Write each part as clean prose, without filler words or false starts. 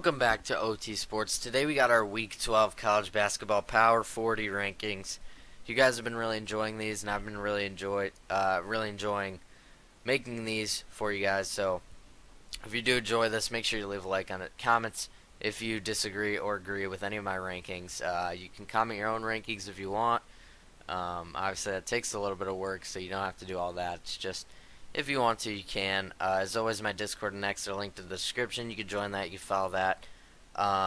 Welcome back to OT Sports. Today we got our Week 12 college basketball Power 40 rankings. You guys have been really enjoying these, and I've been really enjoying making these for you guys. So if you do enjoy this, make sure you leave a like on it. Comments if you disagree or agree with any of my rankings. You can comment your own rankings if you want. Obviously, that takes a little bit of work, so you don't have to do all that. It's just if you want to, you can. As always, my Discord and X are linked in the description. You can join that. You can follow that.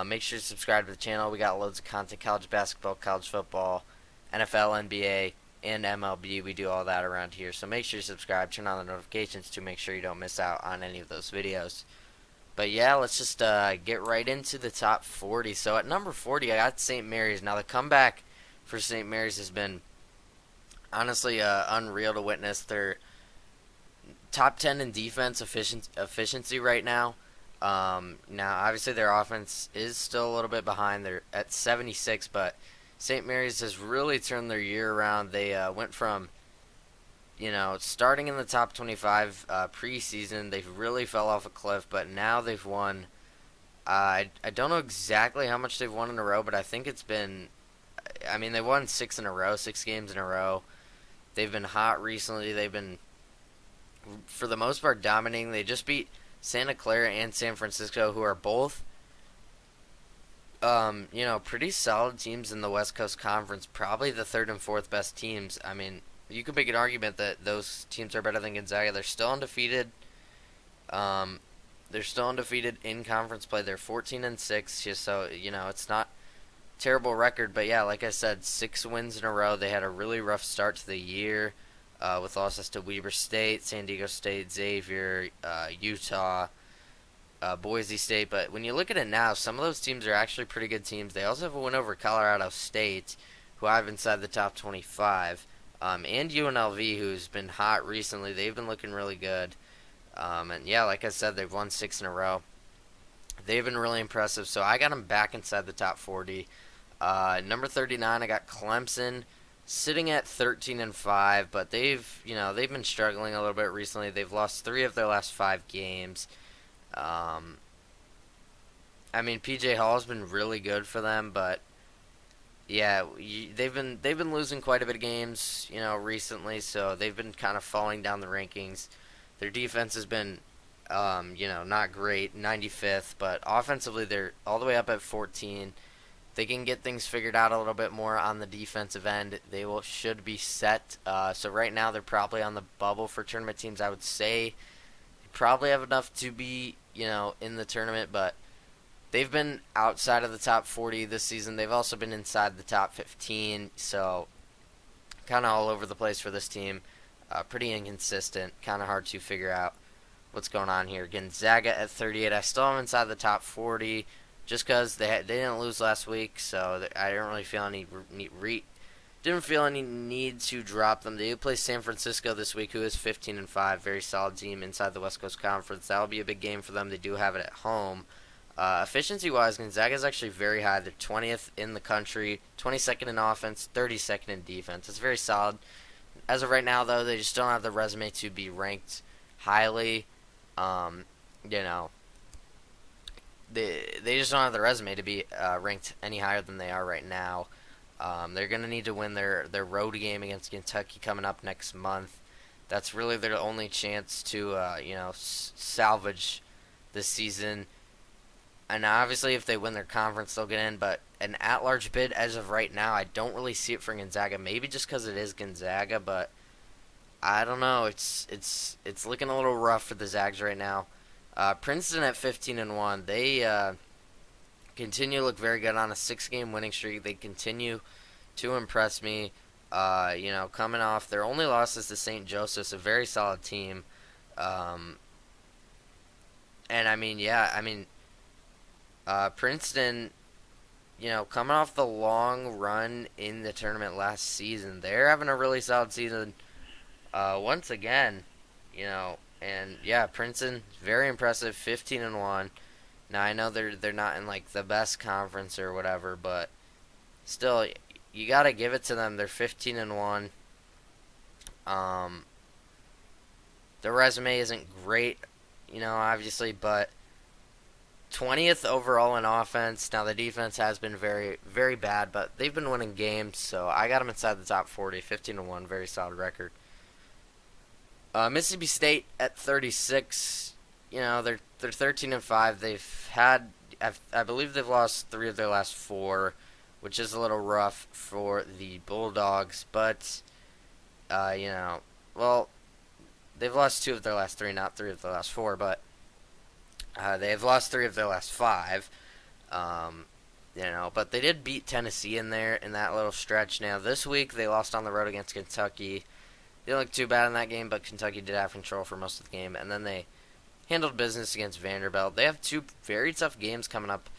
Make sure to subscribe to the channel. We got loads of content: college basketball, college football, NFL, NBA, and MLB. We do all that around here. So make sure to subscribe. Turn on the notifications to make sure you don't miss out on any of those videos. But yeah, let's just get right into the top 40. So at number 40, I got St. Mary's. Now the comeback for St. Mary's has been honestly unreal to witness. They're top 10 in defense efficiency right now. Now, obviously, their offense is still a little bit behind. They're at 76, but St. Mary's has really turned their year around. They went from, starting in the top 25 preseason. They really fell off a cliff, but now they've won. I don't know exactly how much they've won in a row, but I think it's been. I mean, they won 6 games in a row. They've been hot recently. They've been, for the most part, dominating. They just beat Santa Clara and San Francisco, who are both, pretty solid teams in the West Coast Conference. Probably the third and fourth best teams. I mean, you could make an argument that those teams are better than Gonzaga. They're still undefeated. Um, they're still undefeated in conference play. They're 14-6, just so it's not terrible record. But yeah, like I said, 6 wins in a row. They had a really rough start to the year. With losses to Weber State, San Diego State, Xavier, Utah, Boise State. But when you look at it now, some of those teams are actually pretty good teams. They also have a win over Colorado State, who I have inside the top 25, and UNLV, who's been hot recently. They've been looking really good. And yeah, like I said, they've won 6 in a row. They've been really impressive. So I got them back inside the top 40. Number 39, I got Clemson sitting at 13-5, but they've been struggling a little bit recently. They've lost 3 of their last 5 games. Um, I mean, PJ Hall's been really good for them, but yeah, they've been losing quite a bit of games, recently. So they've been kind of falling down the rankings. Their defense has been, not great, 95th, but offensively they're all the way up at 14. They can get things figured out a little bit more on the defensive end, should be set. So right now they're probably on the bubble for tournament teams. I would say they probably have enough to be in the tournament, but they've been outside of the top 40 this season. They've also been inside the top 15, so kind of all over the place for this team. Pretty inconsistent, kind of hard to figure out what's going on here. Gonzaga at 38. I still am inside the top 40 just because they didn't lose last week, so I didn't really feel any need to drop them. They do play San Francisco this week, who is 15-5, very solid team inside the West Coast Conference. That will be a big game for them. They do have it at home. Efficiency-wise, Gonzaga is actually very high. They're 20th in the country, 22nd in offense, 32nd in defense. It's very solid. As of right now, though, they just don't have the resume to be ranked highly. Um, you know, they just don't have the resume to be ranked any higher than they are right now. They're going to need to win their road game against Kentucky coming up next month. That's really their only chance to salvage this season. And obviously, if they win their conference, they'll get in. But an at-large bid as of right now, I don't really see it for Gonzaga. Maybe just because it is Gonzaga, but I don't know. It's looking a little rough for the Zags right now. Princeton at 15-1. They continue to look very good on a 6-game winning streak. They continue to impress me. Coming off their only losses to St. Joseph's, a very solid team. And Princeton, coming off the long run in the tournament last season, they're having a really solid season once again. And yeah, Princeton very impressive, 15-1. Now I know they're not in like the best conference or whatever, but still, you gotta give it to them. They're 15-1. Um, their resume isn't great, obviously, but 20th overall in offense. Now the defense has been very, very bad, but they've been winning games, so I got them inside the top 40, 15-1, very solid record. Mississippi State at 36. You know, they're 13-5. They've had, I believe they've lost 3 of their last 4, which is a little rough for the Bulldogs. But you know, well, they've lost 2 of their last 3, not 3 of their last 4, but they've lost 3 of their last 5. You know, but they did beat Tennessee in there in that little stretch. Now this week they lost on the road against Kentucky. They didn't look too bad in that game, but Kentucky did have control for most of the game. And then they handled business against Vanderbilt. They have 2 very tough games coming up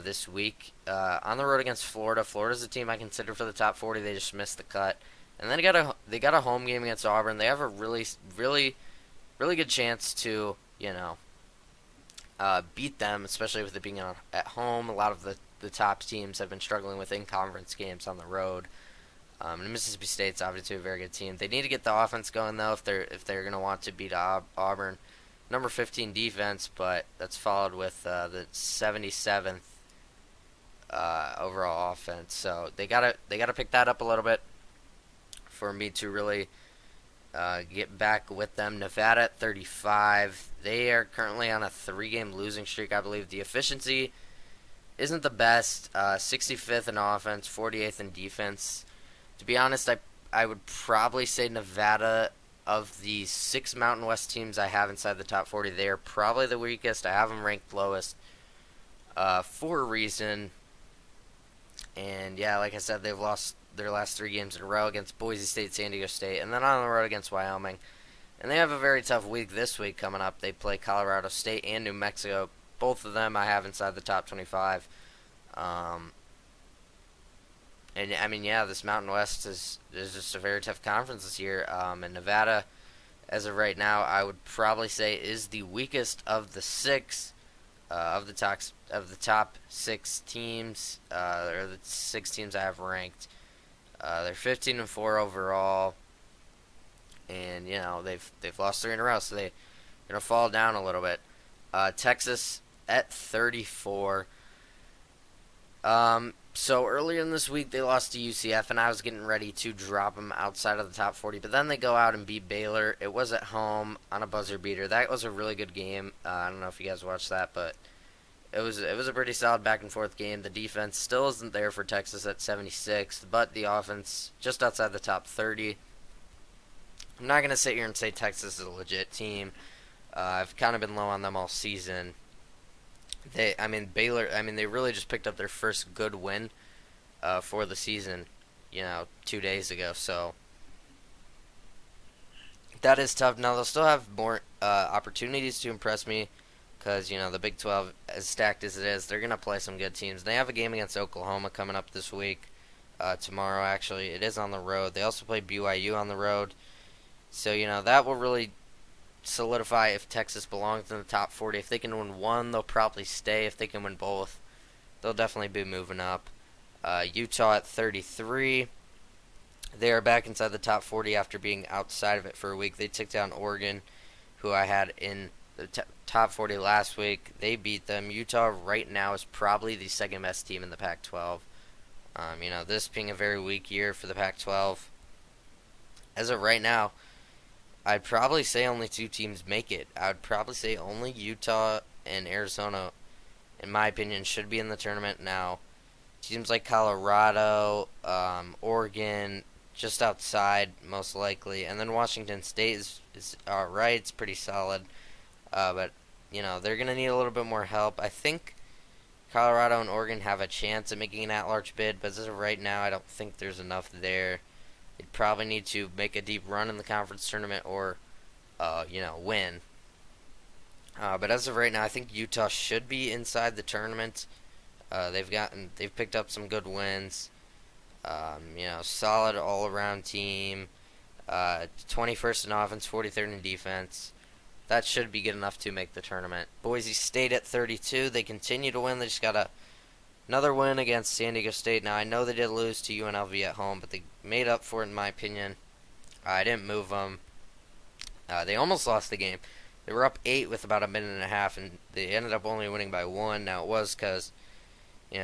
this week. On the road against Florida. Florida's a team I consider for the top 40. They just missed the cut. And then they got a home game against Auburn. They have a really, really, really good chance to, you know, beat them, especially with it being at home. A lot of the top teams have been struggling with in-conference games on the road. And Mississippi State's obviously a very good team. They need to get the offense going though if they're going to want to beat Auburn. Number 15 defense, but that's followed with the 77th overall offense. So they gotta pick that up a little bit for me to really get back with them. Nevada at 35. They are currently on a 3-game losing streak. I believe the efficiency isn't the best. 65th in offense, 48th in defense. To be honest, I would probably say Nevada, of the 6 Mountain West teams I have inside the top 40, they are probably the weakest. I have them ranked lowest for a reason. And yeah, like I said, they've lost their last 3 games in a row against Boise State, San Diego State, and then on the road against Wyoming. And they have a very tough week this week coming up. They play Colorado State and New Mexico. Both of them I have inside the top 25. And I mean, yeah, this Mountain West is just a very tough conference this year. And Nevada, as of right now, I would probably say is the weakest of the 6 of the top 6 teams, or the 6 teams I have ranked. They're 15-4 overall, and you know they've lost 3 in a row, so they're gonna fall down a little bit. Texas at 34. So earlier in this week they lost to UCF, and I was getting ready to drop them outside of the top 40. But then they go out and beat Baylor. It was at home on a buzzer beater. That was a really good game. I don't know if you guys watched that, but it was a pretty solid back and forth game. The defense still isn't there for Texas at 76th, but the offense just outside the top 30. I'm not gonna sit here and say Texas is a legit team. I've kind of been low on them all season. Baylor, they really just picked up their first good win for the season, 2 days ago. So that is tough. Now they'll still have more opportunities to impress me because the Big 12, as stacked as it is, they're gonna play some good teams. They have a game against Oklahoma coming up this week. Tomorrow, actually, it is on the road. They also play BYU on the road. So that will really solidify if Texas belongs in the top 40. If they can win one, they'll probably stay. If they can win both, they'll definitely be moving up. Utah at 33. They are back inside the top 40 after being outside of it for a week. They took down Oregon, who I had in the top 40 last week. They beat them. Utah right now is probably the second best team in the Pac-12. This being a very weak year for the Pac-12. As of right now, I'd probably say only 2 teams make it. I would probably say only Utah and Arizona, in my opinion, should be in the tournament now. Teams like Colorado, Oregon, just outside, most likely. And then Washington State is alright. It's pretty solid. But, they're going to need a little bit more help. I think Colorado and Oregon have a chance at making an at-large bid, but as of right now, I don't think there's enough there. They'd probably need to make a deep run in the conference tournament or, win. But as of right now, I think Utah should be inside the tournament. They've picked up some good wins. Solid all-around team. 21st in offense, 43rd in defense. That should be good enough to make the tournament. Boise State at 32. They continue to win. They just got another win against San Diego State. Now, I know they did lose to UNLV at home, but they made up for it, in my opinion. I didn't move them. They almost lost the game. They were up 8 with about a minute and a half, and they ended up only winning by 1. Now, it was because,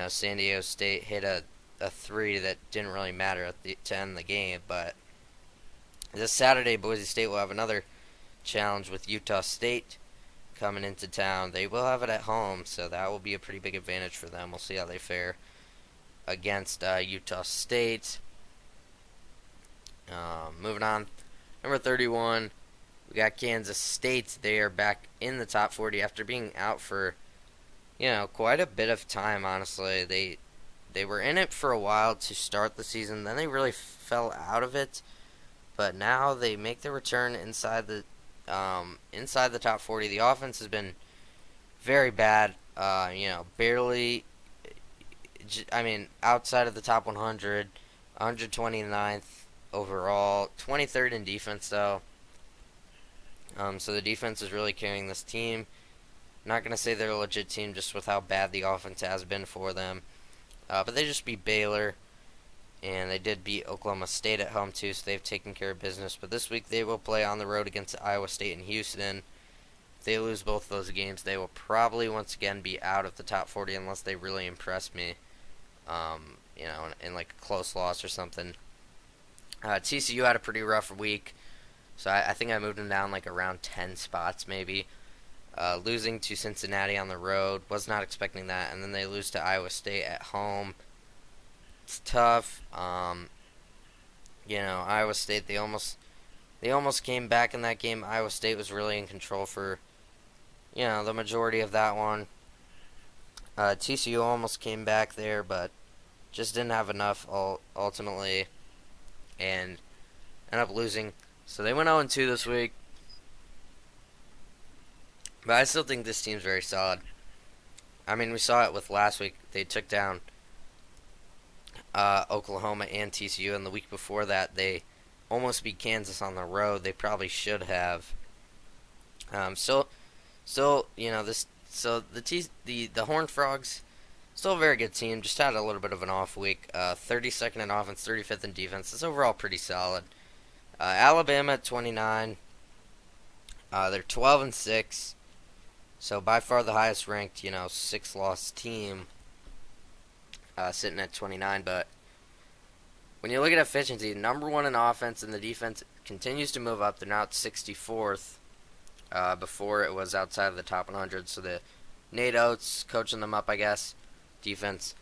San Diego State hit a 3 that didn't really matter to end the game. But this Saturday, Boise State will have another challenge with Utah State coming into town. They will have it at home, so that will be a pretty big advantage for them. We'll see how they fare against Utah State. Moving on, number 31, we got Kansas State. They are back in the top 40 after being out for, quite a bit of time. Honestly, they were in it for a while to start the season. Then they really fell out of it, but now they make their return inside the top 40. The offense has been very bad. Barely. Outside of the top 100, 129th overall, 23rd in defense though. So the defense is really carrying this team. Not gonna say they're a legit team just with how bad the offense has been for them. But they just beat Baylor, and they did beat Oklahoma State at home too, so they've taken care of business. But this week they will play on the road against Iowa State and Houston. If they lose both of those games, they will probably once again be out of the top 40 unless they really impress me. In like a close loss or something. TCU had a pretty rough week, so I think I moved them down like around 10 spots maybe. Losing to Cincinnati on the road, was not expecting that, and then they lose to Iowa State at home. It's tough. Iowa State, they almost came back in that game. Iowa State was really in control for, the majority of that one. TCU almost came back there, but just didn't have enough ultimately, and ended up losing. So they went 0-2 this week. But I still think this team's very solid. We saw it with last week. They took down Oklahoma and TCU, and the week before that, they almost beat Kansas on the road. They probably should have. Still, this. So the Horned Frogs, still a very good team. Just had a little bit of an off week. 32nd in offense, 35th in defense. It's overall pretty solid. Alabama at 29. They're 12-6. So by far the highest ranked, 6-loss team, sitting at 29. But when you look at efficiency, number 1 in offense, and the defense continues to move up. They're now at 64th. Before it was outside of the top 100. So the Nate Oates coaching them up, I guess. Defense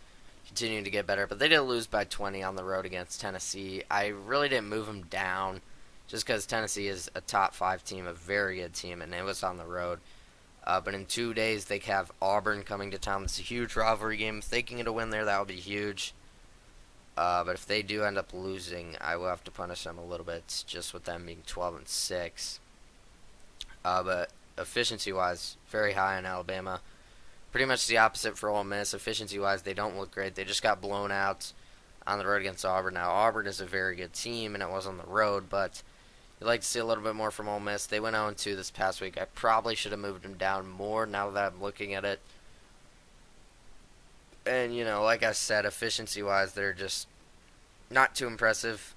continuing to get better, but they did lose by 20 on the road against Tennessee. I really didn't move them down just because Tennessee is a top 5 team, a very good team, and it was on the road. But in 2 days, they have Auburn coming to town. It's a huge rivalry game. If they can get a win there, that would be huge. But if they do end up losing, I will have to punish them a little bit, just with them being 12-6. But efficiency-wise, very high in Alabama. Pretty much the opposite for Ole Miss. Efficiency-wise, they don't look great. They just got blown out on the road against Auburn. Now, Auburn is a very good team, and it was on the road, but you'd like to see a little bit more from Ole Miss. They went 0-2 this past week. I probably should have moved them down more now that I'm looking at it. And, like I said, efficiency-wise, they're just not too impressive.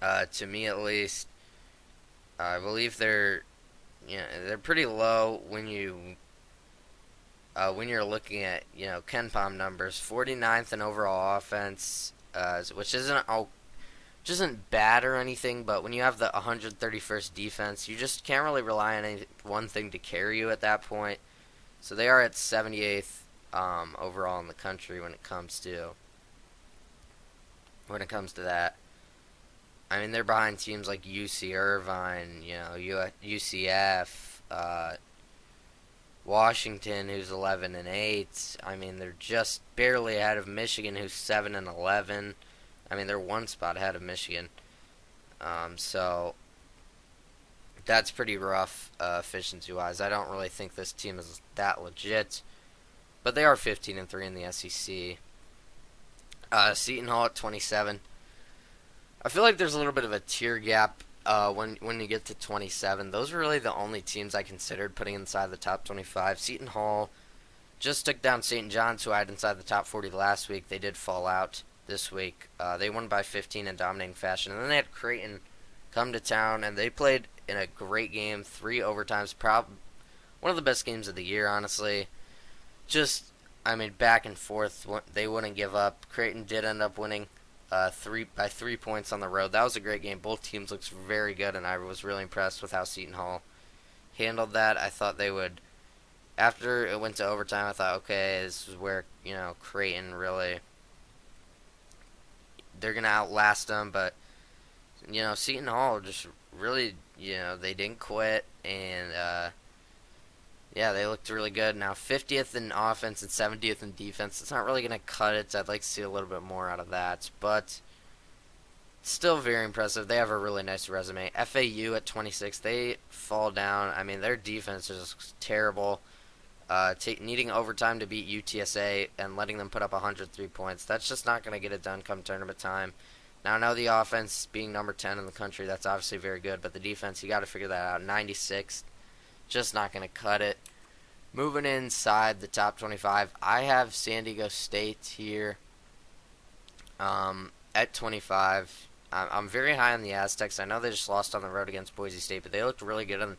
To me, at least. I believe they're pretty low when you're looking at KenPom numbers. 49th in overall offense, which isn't bad or anything, but when you have the 131st defense, you just can't really rely on any one thing to carry you at that point. So they are at 78th overall in the country when it comes to that. They're behind teams like UC Irvine, UCF, Washington, who's 11-8. They're just barely ahead of Michigan, who's 7-11. They're one spot ahead of Michigan. So that's pretty rough efficiency-wise. I don't really think this team is that legit, but they are 15-3 in the SEC. Seton Hall at 27. I feel like there's a little bit of a tier gap when you get to 27. Those are really the only teams I considered putting inside the top 25. Seton Hall just took down St. John's, who I had inside the top 40 last week. They did fall out this week. They won by 15 in dominating fashion. And then they had Creighton, come to town, and they played in a great game, 3 overtimes, one of the best games of the year, honestly. Just, I mean, back and forth. They wouldn't give up. Creighton did end up winning 3 points on the road. That was a great game. Both teams looked very good, and I was really impressed with how Seton Hall handled that. I thought they would. After it went to overtime, I thought, okay, this is where Creighton really they're gonna outlast them. But Seton Hall just really they didn't quit, and yeah, they looked really good. Now 50th in offense and 70th in defense. It's not really gonna cut it. I'd like to see a little bit more out of that, but still very impressive. They have a really nice resume. FAU at 26, they fall down. I mean, their defense is just terrible. Needing overtime to beat UTSA and letting them put up 103 points. That's just not going to get it done come tournament time. Now, I know the offense being number 10 in the country, that's obviously very good, but the defense, you got to figure that out. 96, just not going to cut it. Moving inside the top 25, I have San Diego State here at 25. I'm very high on the Aztecs. I know they just lost on the road against Boise State, but they looked really good on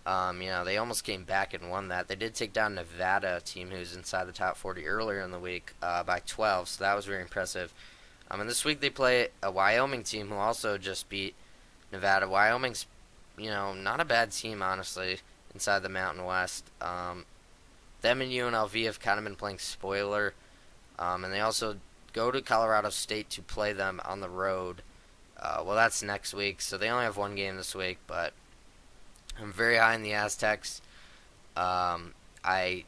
they almost came back and won that. They did take down Nevada, a team who's inside the top 40 earlier in the week, by 12, so that was very impressive. And this week they play a Wyoming team who also just beat Nevada. Wyoming's, not a bad team, honestly, inside the Mountain West. Them and UNLV have kind of been playing spoiler, and they also go to Colorado State to play them on the road. Well, that's next week, so they only have one game this week, but I'm very high in the Aztecs. I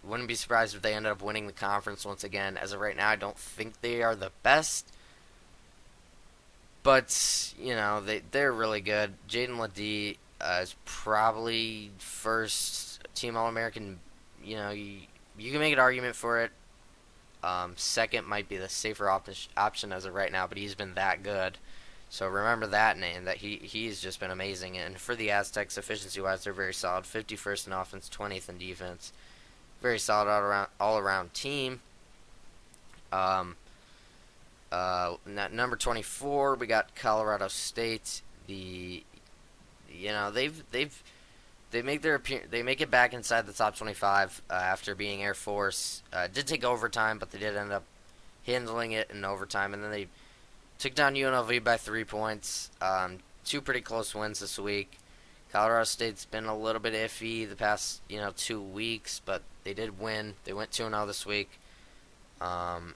wouldn't be surprised if they ended up winning the conference once again. As of right now, I don't think they are the best, but they're really good. Jaden Ledee is probably first team All-American. You can make an argument for it. Second might be the safer option as of right now, but he's been that good. So remember that name. That he's just been amazing. And for the Aztecs, efficiency-wise, they're very solid. 51st in offense, 20th in defense. Very solid all-around team. Number 24, we got Colorado State. They make it back inside the top 25 after being Air Force. Did take overtime, but they did end up handling it in overtime, and then they took down UNLV by 3 points. Two pretty close wins this week. Colorado State's been a little bit iffy the past 2 weeks, but they did win. They went 2-0 this week. And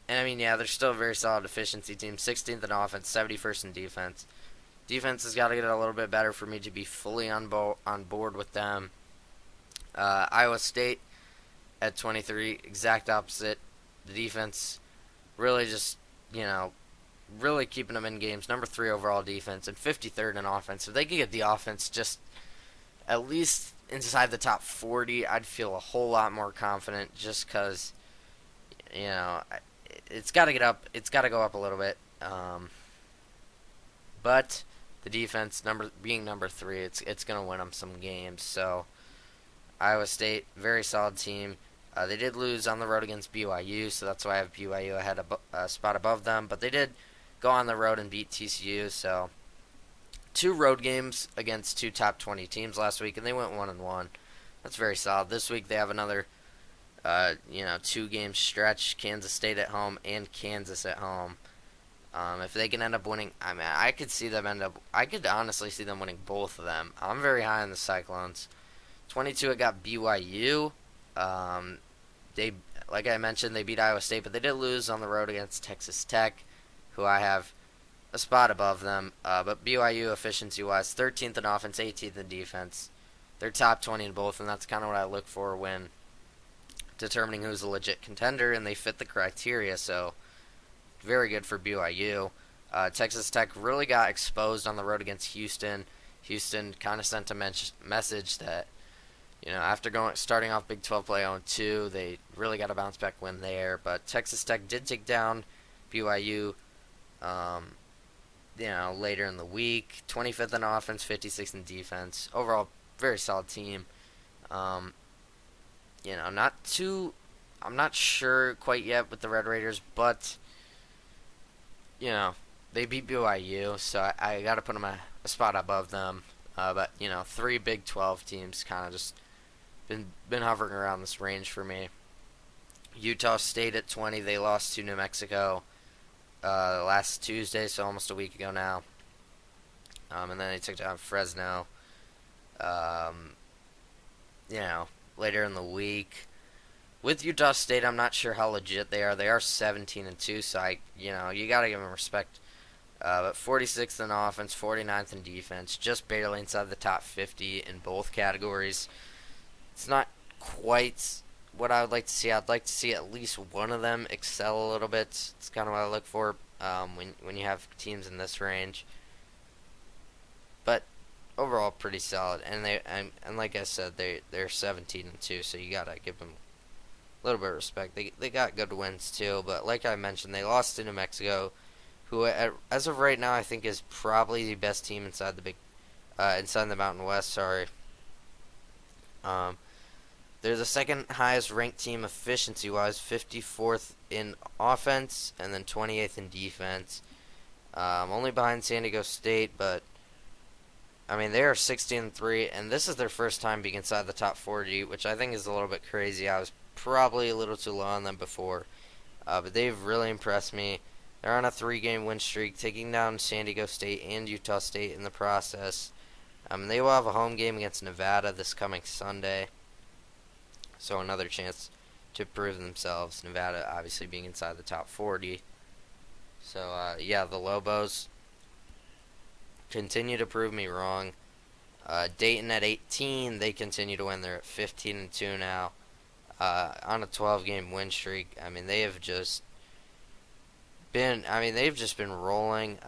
they're still a very solid efficiency team. 16th in offense, 71st in defense. Defense has got to get a little bit better for me to be fully on board with them. Iowa State at 23, exact opposite. The defense really just, really keeping them in games. Number 3 overall defense and 53rd in offense. If they could get the offense just at least inside the top 40, I'd feel a whole lot more confident just because, it's got to get up. It's got to go up a little bit. But the defense, being number 3, it's going to win them some games. So Iowa State, very solid team. They did lose on the road against BYU, so that's why I have BYU ahead a spot above them. But they did go on the road and beat TCU. So 2 road games against 2 top 20 teams last week, and they went 1-1. That's very solid. This week they have another 2-game stretch: Kansas State at home and Kansas at home. If they can end up winning, I could honestly see them winning both of them. I'm very high on the Cyclones. 22, I got BYU. Like I mentioned, they beat Iowa State, but they did lose on the road against Texas Tech, who I have a spot above them. But BYU, efficiency-wise, 13th in offense, 18th in defense. They're top 20 in both, and that's kind of what I look for when determining who's a legit contender, and they fit the criteria, so very good for BYU. Texas Tech really got exposed on the road against Houston. Houston kind of sent a message that, after starting off Big 12 play 0-2, they really got a bounce back win there. But Texas Tech did take down BYU, later in the week. 25th in offense, 56th in defense. Overall, very solid team. I'm not sure quite yet with the Red Raiders, but they beat BYU, so I got to put them a spot above them. But you know, three Big 12 teams kind of just been hovering around this range for me. Utah State at 20, they lost to New Mexico last Tuesday, so almost a week ago now. And then they took down Fresno. Um, you know, later in the week. With Utah State, I'm not sure how legit they are. They are 17-2, so you gotta give them respect. But 46th in offense, 49th in defense, just barely inside the top 50 in both categories. It's not quite what I would like to see. I'd like to see at least one of them excel a little bit. It's kind of what I look for when you have teams in this range. But overall, pretty solid. And like I said, they're 17-2, so you gotta give them a little bit of respect. They got good wins too, but like I mentioned, they lost to New Mexico, who as of right now I think is probably the best team inside the Mountain West. Sorry. They're the second highest ranked team efficiency-wise, 54th in offense, and then 28th in defense. Only behind San Diego State, but I mean they are 16-3, and this is their first time being inside the top 40, which I think is a little bit crazy. I was probably a little too low on them before, but they've really impressed me. They're on a 3-game win streak, taking down San Diego State and Utah State in the process. They will have a home game against Nevada this coming Sunday. So another chance to prove themselves. Nevada obviously being inside the top 40. So, the Lobos continue to prove me wrong. Dayton at 18, they continue to win. They're at 15-2 now. On a 12-game win streak. I mean, they've just been rolling.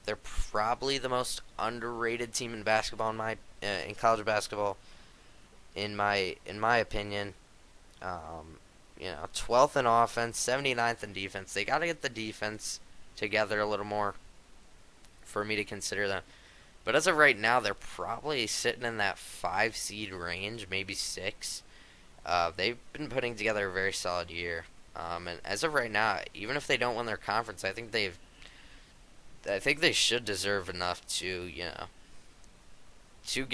They're probably the most underrated team in basketball in college basketball. In my opinion, 12th in offense, 79th in defense. They got to get the defense together a little more for me to consider them. But as of right now, they're probably sitting in that 5 seed range, maybe 6. They've been putting together a very solid year. And as of right now, even if they don't win their conference, I think they should deserve enough to get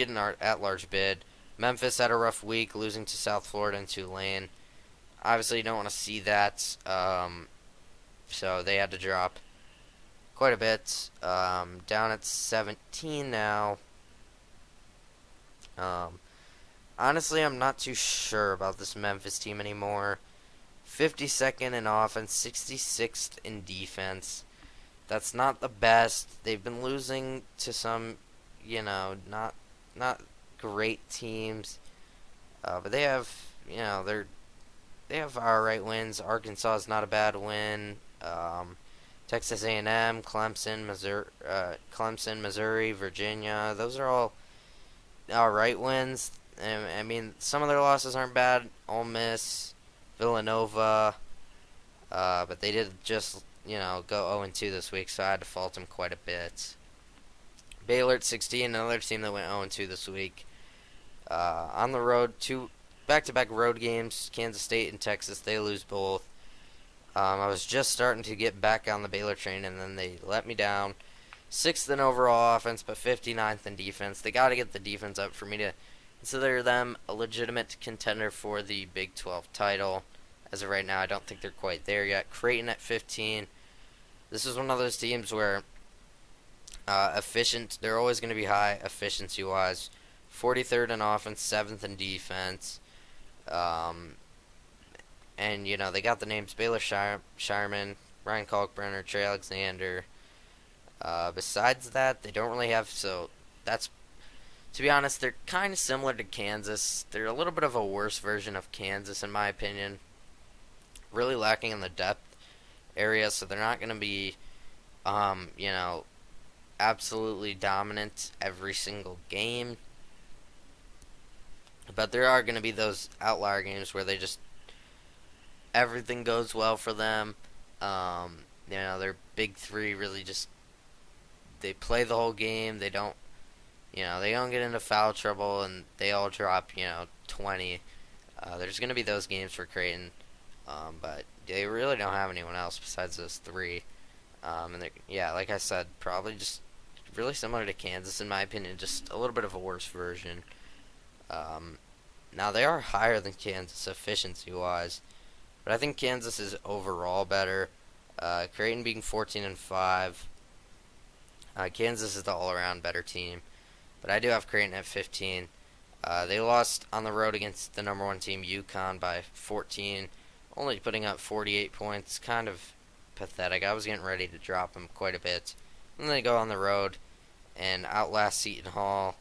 an at-large bid. Memphis had a rough week, losing to South Florida and Tulane. Obviously, you don't want to see that, so they had to drop quite a bit. Down at 17 now. Honestly, I'm not too sure about this Memphis team anymore. 52nd in offense, 66th in defense. That's not the best. They've been losing to some, not great teams, but they have, they have alright wins. Arkansas is not a bad win. Texas A&M, Clemson, Missouri, Virginia. Those are all alright wins. I mean, some of their losses aren't bad. Ole Miss, Villanova, but they did just go 0-2 this week, so I had to fault them quite a bit. Baylor at 16, another team that went 0-2 this week. On the road, 2 back-to-back road games, Kansas State and Texas, they lose both. I was just starting to get back on the Baylor train, and then they let me down. 6th in overall offense, but 59th in defense. They got to get the defense up for me to consider them a legitimate contender for the Big 12 title. As of right now, I don't think they're quite there yet. Creighton at 15. This is one of those teams where they're always going to be high efficiency-wise. 43rd in offense, 7th in defense. And, they got the names Baylor Shireman, Ryan Kalkbrenner, Trey Alexander. Besides that, they don't really have, so that's, to be honest, they're kind of similar to Kansas. They're a little bit of a worse version of Kansas, in my opinion. Really lacking in the depth area, so they're not going to be, absolutely dominant every single game. But there are going to be those outlier games where everything goes well for them. Their big 3 really they play the whole game. They don't get into foul trouble, and they all drop, 20. There's going to be those games for Creighton, but they really don't have anyone else besides those 3. And yeah, like I said, probably just really similar to Kansas in my opinion, just a little bit of a worse version. Um, Now they are higher than Kansas efficiency wise, but I think Kansas is overall better. Creighton being 14-5. Kansas is the all-around better team, but I do have Creighton at 15. They lost on the road against the number one team, UConn, by 14, only putting up 48 points. Kind of pathetic. I was getting ready to drop them quite a bit. And then they go on the road and outlast Seton Hall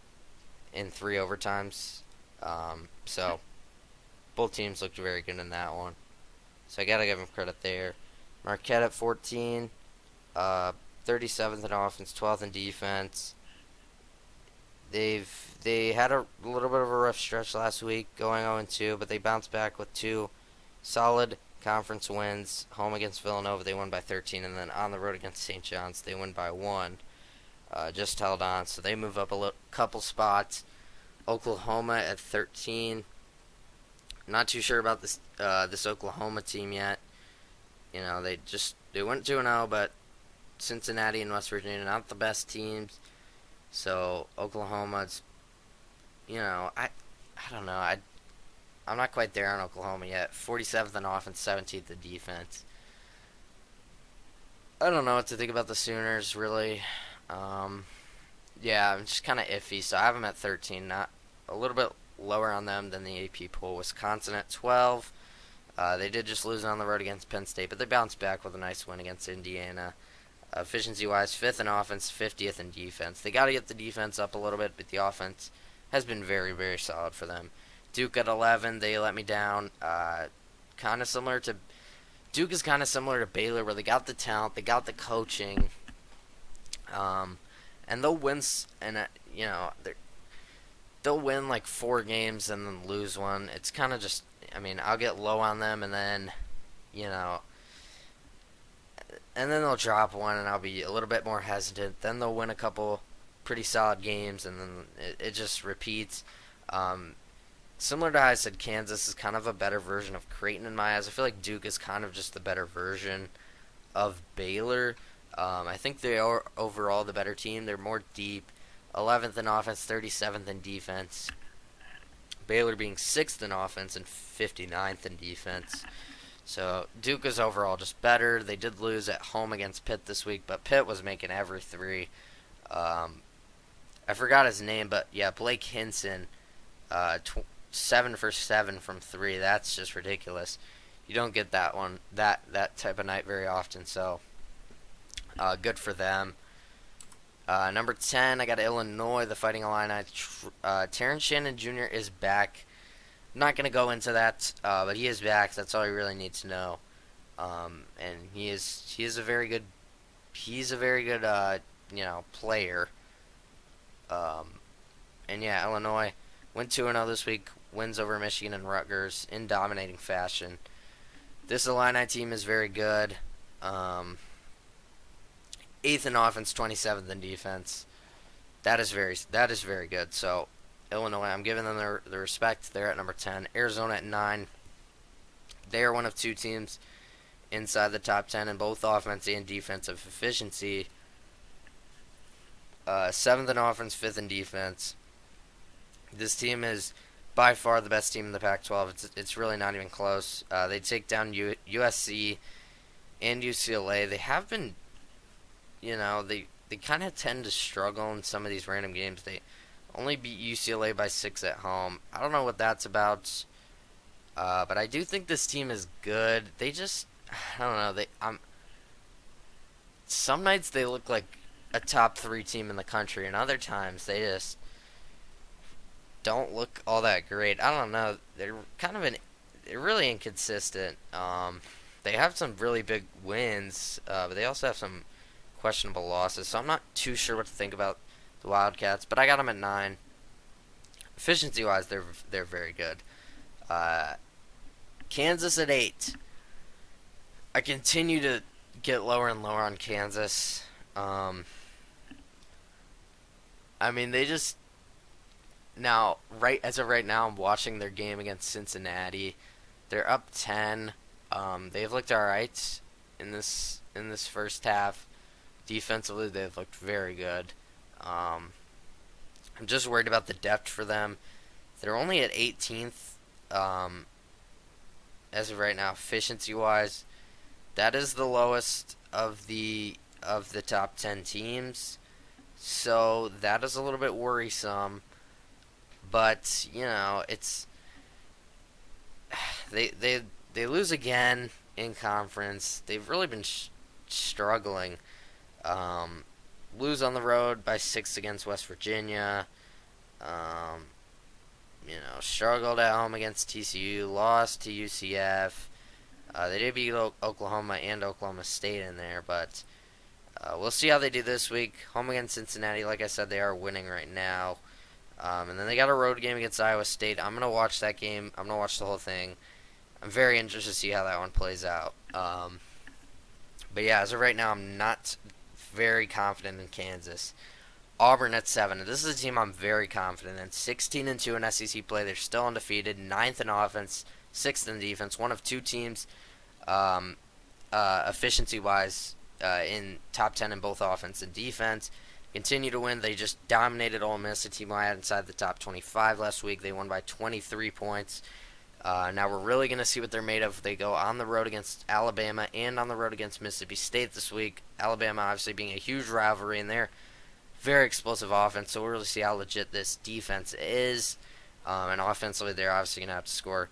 in 3 overtimes. So both teams looked very good in that one. So I gotta give them credit there. Marquette at 14, 37th in offense, 12th in defense. They had a little bit of a rough stretch last week, going 0-2, but they bounced back with two solid conference wins. Home against Villanova, they won by 13, and then on the road against St. John's, they win by 1. Just held on, so they move up a couple spots. Oklahoma at 13. Not too sure about this Oklahoma team yet. You know, they went 2-0, but Cincinnati and West Virginia not the best teams. So Oklahoma's, I don't know. I'm not quite there on Oklahoma yet. 47th in offense, 17th in defense. I don't know what to think about the Sooners really. Yeah, I'm just kind of iffy. So I have them at 13, not a little bit lower on them than the AP poll. Wisconsin at 12. They did just lose on the road against Penn State, but they bounced back with a nice win against Indiana. Efficiency-wise, 5th in offense, 50th in defense. They got to get the defense up a little bit, but the offense has been very, very solid for them. Duke at 11, they let me down. Kind of similar to Duke is kind of similar to Baylor, where they got the talent, they got the coaching, and they'll win. They'll win like 4 games and then lose one. It's kind of just, I'll get low on them, and then, you know, and then they'll drop one, and I'll be a little bit more hesitant. Then they'll win a couple pretty solid games, and then it just repeats. Similar to how I said, Kansas is kind of a better version of Creighton in my eyes. I feel like Duke is kind of just the better version of Baylor. I think they are overall the better team. They're more deep. 11th in offense, 37th in defense. Baylor being 6th in offense and 59th in defense. So Duke is overall just better. They did lose at home against Pitt this week, but Pitt was making every three. I forgot his name, but yeah, Blake Hinson, 7 for 7 from 3. That's just ridiculous. You don't get that type of night very often. So good for them. Number 10, I got Illinois, the Fighting Illini. Terrence Shannon Jr. is back. I'm not going to go into that, but he is back. That's all you really need to know. And he is a very good player. And yeah, Illinois went 2-0 this week, wins over Michigan and Rutgers in dominating fashion. This Illini team is very good. 8th in offense, 27th in defense. That is very good. So Illinois, I'm giving them the respect. They're at number 10. Arizona at 9. They are one of 2 teams inside the top 10 in both offense and defensive efficiency. 7th in offense, 5th in defense. This team is by far the best team in the Pac-12. It's really not even close. They take down USC and UCLA. They have been, they kind of tend to struggle in some of these random games. They only beat UCLA by 6 at home. I don't know what that's about, but I do think this team is good. They just, I don't know. Some nights they look like a top 3 team in the country, and other times they just don't look all that great. I don't know. They're they're really inconsistent. They have some really big wins, but they also have some questionable losses. So I'm not too sure what to think about the Wildcats, but I got them at 9. Efficiency-wise, they're very good. Kansas at 8. I continue to get lower and lower on Kansas. They just as of right now, I'm watching their game against Cincinnati. They're up 10. They've looked all right. in this first half. Defensively, they've looked very good. Um, I'm just worried about the depth for them. They're only at 18th um, as of right now, efficiency wise. That is the lowest of the top 10 teams. So that is a little bit worrisome. But it's they they they lose again in conference. They've really been struggling. Um, Lose on the road by 6 against West Virginia. Um, Struggled at home against TCU. Lost to UCF. They did beat Oklahoma and Oklahoma State in there, but we'll see how they do this week. Home against Cincinnati, like I said, they are winning right now. And then they got a road game against Iowa State. I'm going to watch that game. I'm going to watch the whole thing. I'm very interested to see how that one plays out. But yeah, as of right now, I'm not very confident in Kansas. Auburn at 7. This is a team I'm very confident in. 16-2 in SEC play. They're still undefeated. 9th in offense, 6th in defense. One of two teams, efficiency-wise, in top 10 in both offense and defense. Continue to win. They just dominated Ole Miss, a team I had inside the top 25 last week. They won by 23 points. Now we're really going to see what they're made of. They go on the road against Alabama and on the road against Mississippi State this week. Alabama obviously being a huge rivalry in there. Very explosive offense, so we'll really see how legit this defense is. And offensively, they're obviously going to have to score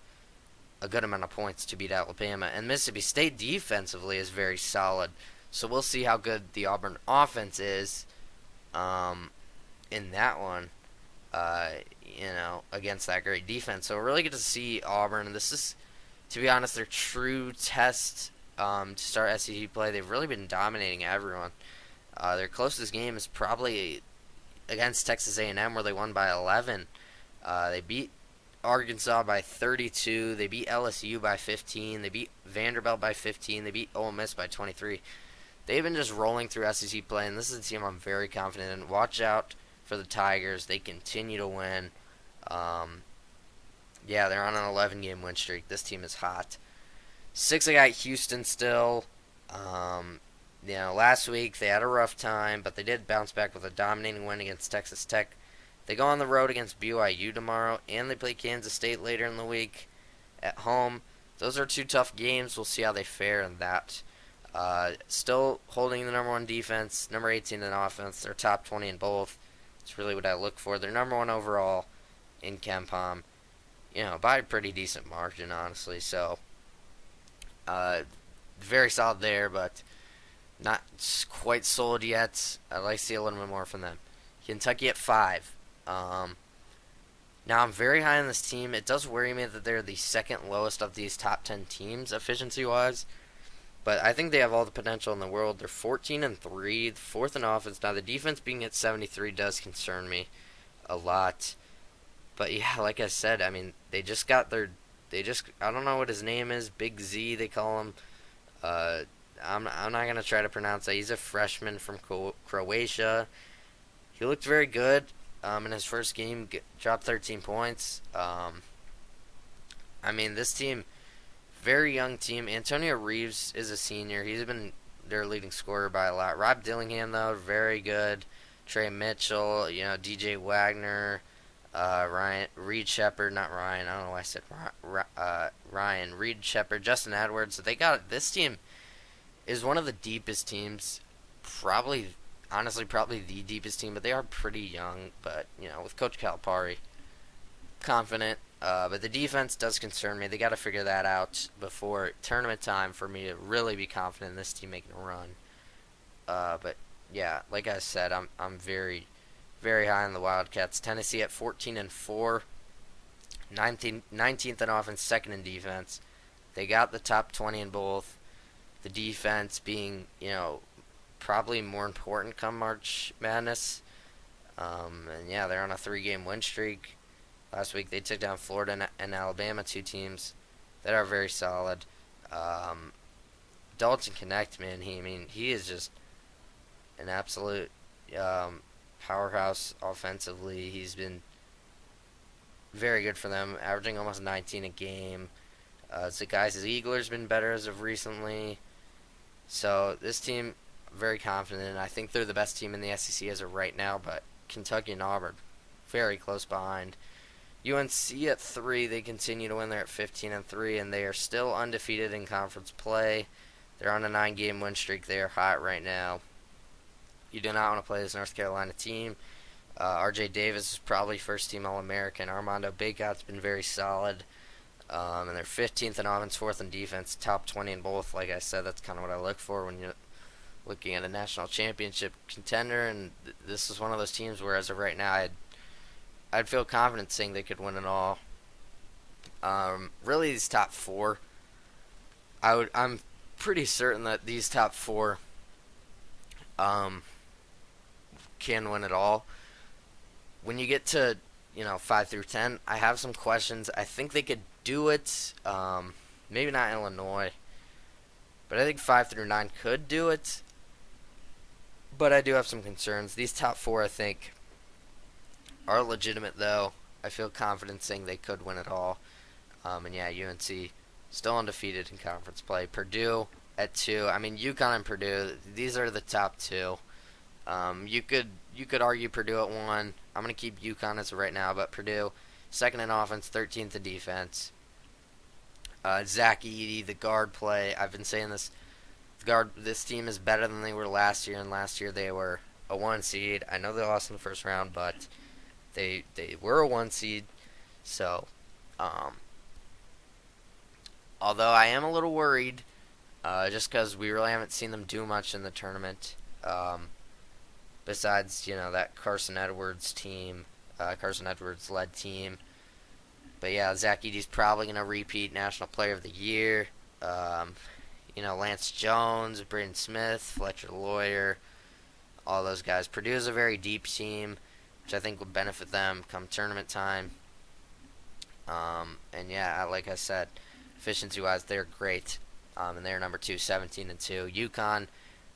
a good amount of points to beat Alabama. And Mississippi State defensively is very solid. So we'll see how good the Auburn offense is in that one, against that great defense. So we're really good to see Auburn. And this is, to be honest, their true test to start SEC play. They've really been dominating everyone. Their closest game is probably against Texas A&M, where they won by 11. They beat Arkansas by 32. They beat LSU by 15. They beat Vanderbilt by 15. They beat Ole Miss by 23. They've been just rolling through SEC play, and this is a team I'm very confident in. Watch out for the Tigers. They continue to win. They're on an 11-game win streak. This team is hot. 6, I got Houston still. Last week they had a rough time, but they did bounce back with a dominating win against Texas Tech. They go on the road against BYU tomorrow, and they play Kansas State later in the week at home. Those are two tough games. We'll see how they fare in that. Still holding the number 1 defense, number 18 in offense. They're top 20 in both. That's really what I look for. They're number 1 overall in KenPom, by a pretty decent margin, honestly. So, very solid there, but not quite sold yet. I'd like to see a little bit more from them. Kentucky at 5. Now I'm very high on this team. It does worry me that they're the second lowest of these top 10 teams efficiency-wise, but I think they have all the potential in the world. They're 14-3, 4th in offense. Now the defense being at 73 does concern me a lot, but yeah, like I said, I mean I don't know what his name is, Big Z they call him. I'm not going to try to pronounce that. He's a freshman from Croatia. He looked very good in his first game, dropped 13 points. This team, very young team. Antonio Reeves is a senior. He's been their leading scorer by a lot. Rob Dillingham, though, very good. Trey Mitchell, DJ Wagner, Reed Shepard, not Ryan. I don't know why I said Ryan. Reed Shepard, Justin Edwards. So they got this team is one of the deepest teams, probably the deepest team, but they are pretty young. But, with Coach Calipari, confident. But the defense does concern me. They got to figure that out before tournament time for me to really be confident in this team making a run. But, yeah, like I said, I'm very, very high on the Wildcats. Tennessee at 14-4, 19th in offense, 2nd in defense. They got the top 20 in both. The defense being, probably more important come March Madness. They're on a 3-game win streak. Last week they took down Florida and Alabama, 2 teams that are very solid. Dalton Knecht, man, he is just an absolute powerhouse offensively. He's been very good for them, averaging almost 19 a game. Ziegler's been better as of recently. So this team, very confident in. I think they're the best team in the SEC as of right now, but Kentucky and Auburn, very close behind. UNC at 3, they continue to win. They're at 15-3, and they are still undefeated in conference play. They're on a 9-game win streak. They are hot right now. You do not want to play this North Carolina team. R.J. Davis is probably first-team All-American. Armando Bacot's been very solid. And they're 15th in offense, 4th in defense, top 20 in both. Like I said, that's kind of what I look for when you're looking at a national championship contender. And this is one of those teams where, as of right now, I'd feel confident saying they could win it all. Really, these top 4, I'm pretty certain that these top 4 can win it all. When you get to 5 through 10, I have some questions. I think they could do it. Maybe not Illinois, but I think 5 through 9 could do it. But I do have some concerns. These top 4, I think, are legitimate, though. I feel confident saying they could win it all. And yeah, UNC still undefeated in conference play. Purdue at 2. I mean, UConn and Purdue, these are the top 2. You could argue Purdue at 1. I'm going to keep UConn as of right now, but Purdue, 2nd in offense, 13th in defense. Zach Edey, the guard play. I've been saying this. This team is better than they were last year, and last year they were a 1 seed. I know they lost in the first round, but they were a 1 seed. So, although I am a little worried, just because we really haven't seen them do much in the tournament. Besides, that Carson Edwards team, Carson Edwards led team. But yeah, Zach Edey's probably going to repeat National Player of the Year. Lance Jones, Braden Smith, Fletcher Lawyer, all those guys. Purdue is a very deep team, which I think would benefit them come tournament time. And yeah, like I said, efficiency-wise, they're great. And they're number 2, 17-2. UConn,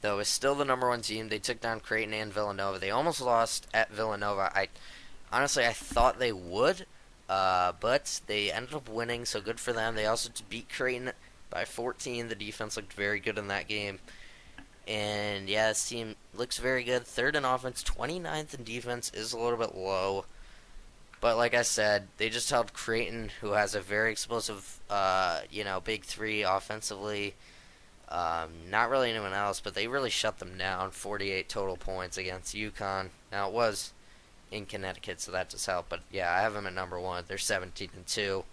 though, is still the number 1 team. They took down Creighton and Villanova. They almost lost at Villanova. Honestly, I thought they would, but they ended up winning, so good for them. They also beat Creighton by 14. The defense looked very good in that game. And yeah, this team looks very good. 3rd in offense, 29th in defense is a little bit low. But like I said, they just held Creighton, who has a very explosive, big 3 offensively. Not really anyone else, but they really shut them down. 48 total points against UConn. Now, it was in Connecticut, so that does help. But yeah, I have them at number 1. They're 17-2.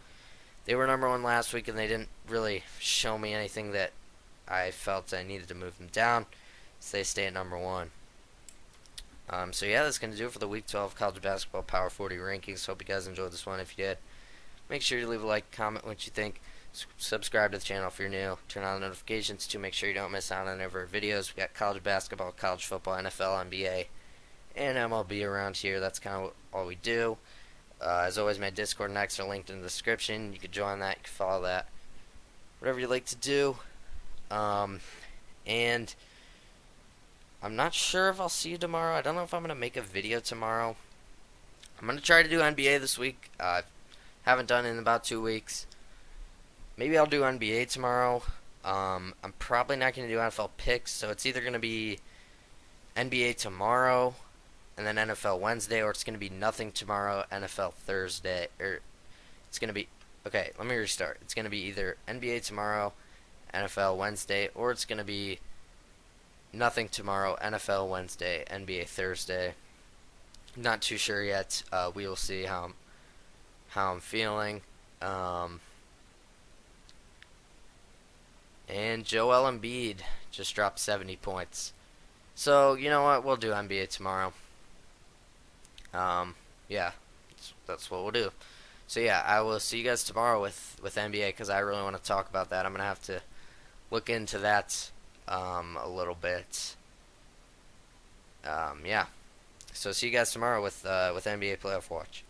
They were number 1 last week, and they didn't really show me anything that I felt I needed to move them down. So they stay at number 1. So yeah, that's going to do it for the Week 12 College Basketball Power 40 rankings. Hope you guys enjoyed this one. If you did, make sure you leave a like, comment what you think. Subscribe to the channel if you're new. Turn on the notifications to make sure you don't miss out on any of our videos. We got college basketball, college football, NFL, NBA, and MLB around here. That's kind of all we do. As always, my Discord and X are linked in the description. You can join that. You can follow that. Whatever you like to do. And I'm not sure if I'll see you tomorrow. I don't know if I'm going to make a video tomorrow. I'm going to try to do NBA this week. Haven't done it in about 2 weeks. Maybe I'll do NBA tomorrow. I'm probably not going to do NFL picks, so it's either going to be NBA tomorrow and then NFL Wednesday, or it's going to be nothing tomorrow, NFL Thursday. Or it's going to be... Okay, let me restart. It's going to be either NBA tomorrow, NFL Wednesday, or it's going to be nothing tomorrow, NFL Wednesday, NBA Thursday. Not too sure yet. We will see how I'm feeling. And Joel Embiid just dropped 70 points. So, you know what? We'll do NBA tomorrow. Yeah, that's what we'll do. So, yeah, I will see you guys tomorrow with NBA because I really want to talk about that. I'm going to have to look into that a little bit. Yeah. So, see you guys tomorrow with NBA Playoff Watch.